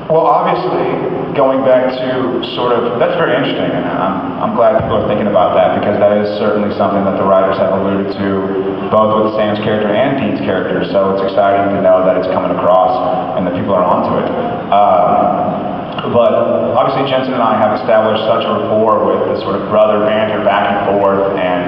Well, obviously, going back to sort of, that's very interesting, and I'm glad people are thinking about that, because that is certainly something that the writers have alluded to, both with Sam's character and Dean's character, so it's exciting to know that it's coming across and that people are onto it. But obviously Jensen and I have established such a rapport with the sort of brother banter back and forth, and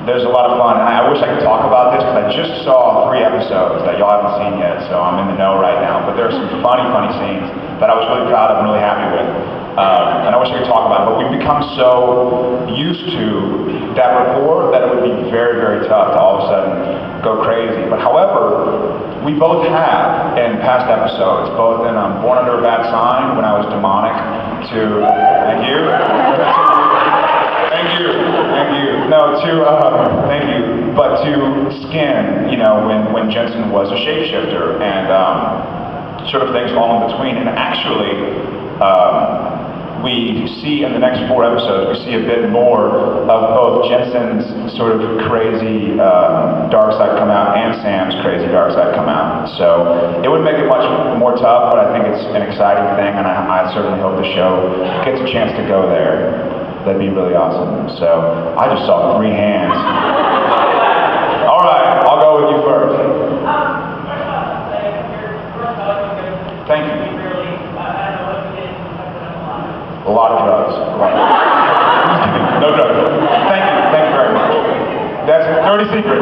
there's a lot of fun, and I wish I could talk about this, because I just saw 3 episodes that y'all haven't seen yet, so I'm in the know right now, but there are some funny scenes that I was really proud of and really happy with, and I wish I could talk about it, but we've become so used to that rapport that it would be very, very tough to all of a sudden go crazy. But however, we both have, in past episodes, both in Born Under a Bad Sign, when I was demonic, to, thank you. Thank you. No, thank you. But to Skin, you know, when Jensen was a shapeshifter, and sort of things all in between. And actually, we see in the next 4 episodes, we see a bit more of both Jensen's sort of crazy dark side come out and Sam's crazy dark side come out. So it would make it much more tough, but I think it's an exciting thing, and I certainly hope the show gets a chance to go there. That'd be really awesome. So I just saw 3 hands. All right, I'll go with you first. Thank you. A lot of drugs. No drugs. Thank you very much. That's a dirty secret.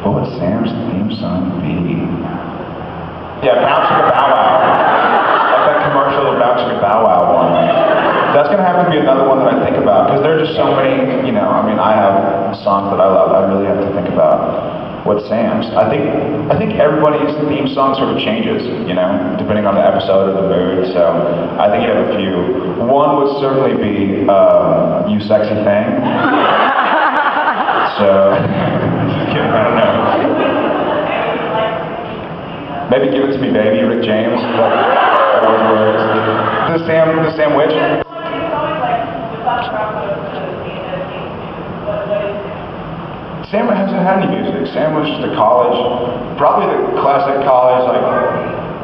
What would Sam's theme song be? Yeah, Bounce Chicka Bow Wow. Like that commercial of Bounce Chicka Bow Wow one. That's going to have to be another one that I think about, because there's just so many, you know, I mean, I have songs that I love. I really have to think about what Sam's. I think everybody's theme song sort of changes, you know, depending on the episode or the mood, so I think you have a few. One would certainly be You Sexy Thing. So, just kidding, I don't know. Maybe Give It To Me Baby, Rick James. The Sam Witch. Sam hasn't had any music. Sam was just a college, probably the classic college, like,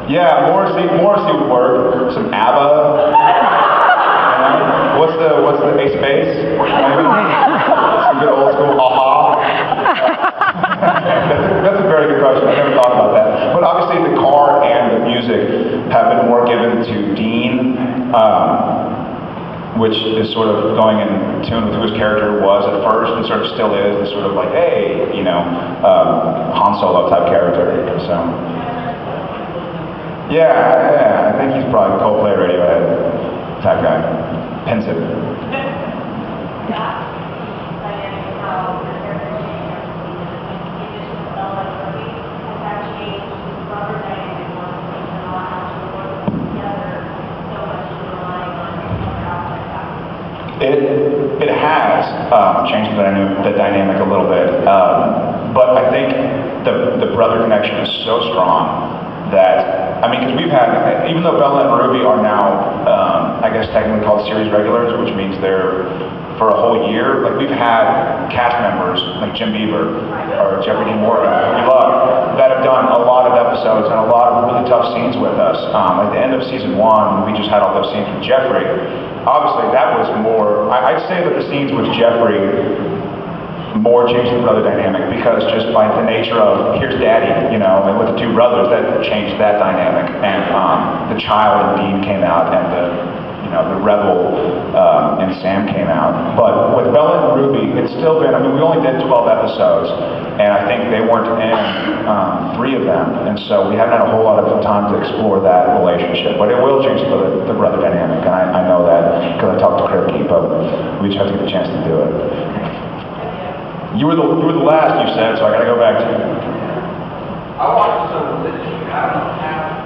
yeah, Morrissey would work. Some ABBA. What's the Ace Base? Some good old school That's a very good question. I never thought about that. But obviously the car and the music have been more given to Dean, which is sort of going in tune with who his character was at first, and sort of still is, this sort of like, hey, you know, Han Solo type character. So, yeah, I think he's probably Coldplay Radiohead type guy. Pensive. It has changed the dynamic a little bit, but I think the brother connection is so strong that, I mean, because we've had, even though Bella and Ruby are now, I guess technically called series regulars, which means they're for a whole year, like we've had cast members like Jim Beaver or Jeffrey Dean Morgan, who we love, that have done a lot of episodes and a lot of really tough scenes with us. At the end of season 1, we just had all those scenes with Jeffrey. Obviously, that was more, I'd say that the scenes with Jeffrey more changed the brother dynamic, because just by the nature of, here's daddy, you know, and with the 2 brothers, that changed that dynamic. And the child in Dean came out, and the rebel in Sam came out. But with Bella and Ruby, it's still been, I mean, we only did 12 episodes, and I think they weren't in 3 of them, and so we haven't had a whole lot of time to explore that relationship. But it will change the brother dynamic, and I know that because I talked to Kripke, but we just have to get the chance to do it. You were the last, you said, so I gotta go back to you. I watched some of this. I don't have.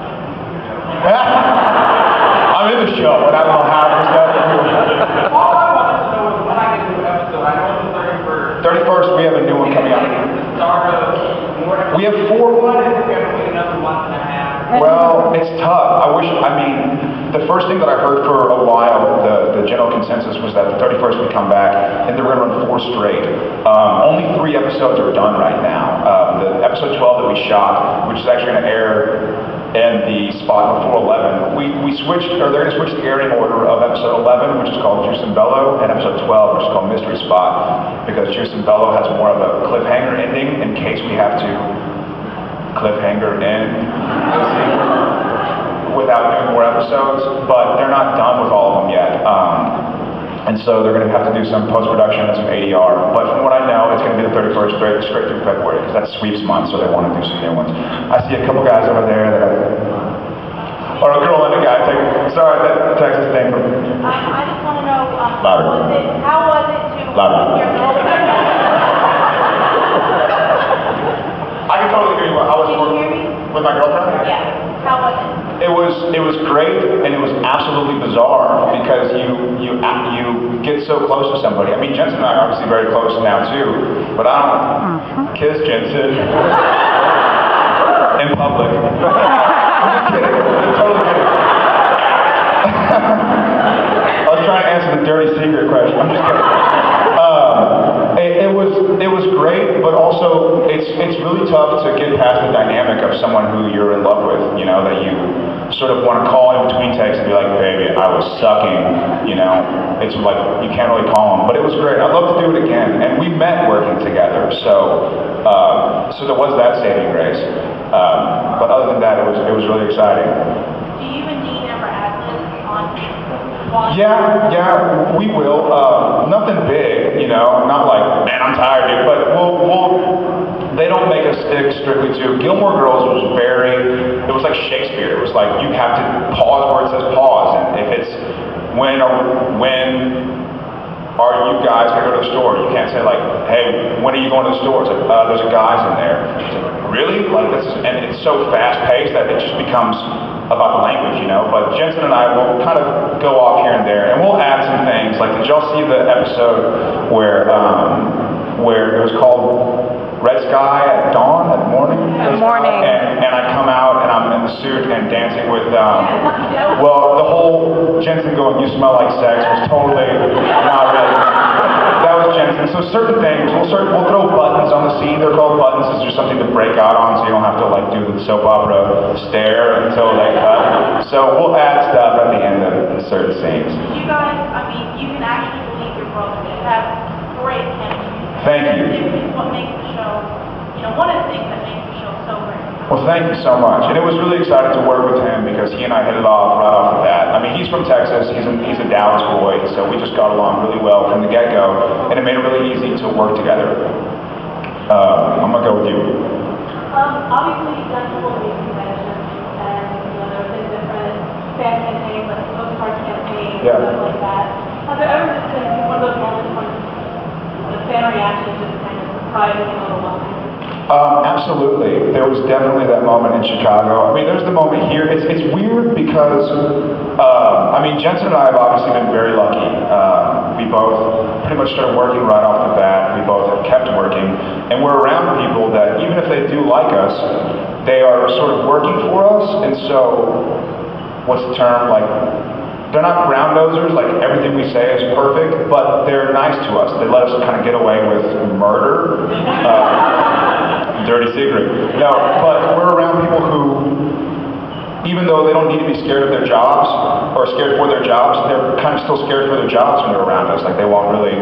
I'm in the show, and I don't know how to stuff. All I want to know is when I get to the episode. I know it's the 31st. 31st, we have a new one coming out. The start of more. We have 4. One is going to be another month and a half. Well, it's tough. I mean, the first thing that I heard for a while, the general consensus was that the 31st would come back, and they were going to run 4 straight. Only 3 episodes are done right now. The episode 12 that we shot, which is actually going to air in the spot before 11, we switched, or they're going to switch the airing order of episode 11, which is called Juice and Bellow, and episode 12, which is called Mystery Spot, because Juice and Bellow has more of a cliffhanger ending in case we have to cliffhanger in without doing more episodes, but they're not done with all of them yet. And so they're going to have to do some post-production and some ADR. But from what I know, it's going to be the 31st straight through February, because that's sweeps month, so they want to do some new ones. I see a couple guys over there that are, or a girl and a guy. Sorry, that Texas thing. I just want to know, Louder. how was it to Louder. your girlfriend? I can totally hear you. I was Can you hear me? with my girlfriend. Yeah. How was it? It was great, and it was absolutely bizarre because you get so close to somebody. I mean, Jensen and I are obviously very close now too, but I don't kiss Jensen in public. I'm just kidding. I'm totally kidding. I was trying to answer the dirty secret question. I'm just kidding. It was great, but also it's really tough to get past the dynamic of someone who you're in love with, you know, that you sort of want to call in between takes and be like, baby, I was sucking, you know. It's like, you can't really call them, but it was great. I'd love to do it again, and we met working together, so there was that saving grace. But other than that, it was really exciting. Do you and Dean ever add this on? Yeah, we will. Nothing big, you know, not like, man, I'm tired, dude, but they don't make us stick strictly to. Gilmore Girls it was like Shakespeare. It was like, you have to pause where it says pause, and if it's, when are you guys going to go to the store? You can't say like, hey, when are you going to the store? It's like, there's a guys in there. It's like, really? Like this is, and it's so fast paced that it just becomes about the language, you know. But Jensen and I will kind of go off here and there, and we'll add some things. Like, did y'all see the episode where it was called Red Sky at Dawn, at morning? Good morning. And I come out and I'm in the suit and dancing with, well, the whole Jensen going, you smell like sex was totally not really. That was Jensen. So certain things, we'll throw buttons on the scene. They're called buttons. It's just something to break out on, so you don't have to like do the soap opera stare until they cut. So we'll add stuff at the end of certain scenes. You guys, I mean, you can actually believe your brother. You have great chemistry. Thank you. It's what makes the show, you know, one of the things that makes the show so great. Well, thank you so much. And it was really exciting to work with him because he and I hit it off right off the bat. I mean, he's from Texas. He's a Dallas boy, so we just got along really well from the get-go, and it made it really easy to work together. I'm gonna go with you. Obviously, you've done a couple of these conventions, and you know, there have been different fan campaigns, like the postcard campaign, Yeah. stuff like that. Have there ever just been one of those moments when the fan reaction just kind of surprised you a little bit? Absolutely. There was definitely that moment in Chicago. I mean, there's the moment here. It's weird because, I mean, Jensen and I have obviously been very lucky. We both pretty much started working right off the bat. We both have kept working. And we're around people that, even if they do like us, they are sort of working for us. And so, what's the term? Like, they're not ground nosers, like everything we say is perfect, but they're nice to us. They let us kind of get away with murder. Dirty secret. No, but we're around people who, even though they don't need to be scared of their jobs, or scared for their jobs, they're kind of still scared for their jobs when they're around us. Like, they won't really,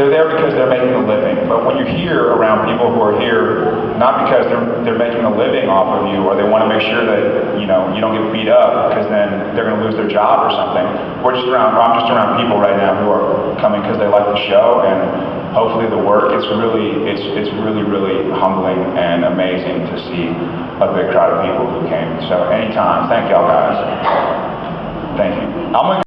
they're there because they're making a living. But when you're here around people who are here, not because they're making a living off of you, or they want to make sure that, you know, you don't get beat up, because then they're going to lose their job or something. I'm just around people right now who are coming because they like the show, and hopefully the work. It's really, really humbling and amazing to see a big crowd of people who came. So anytime. Thank y'all guys. Thank you. I'm gonna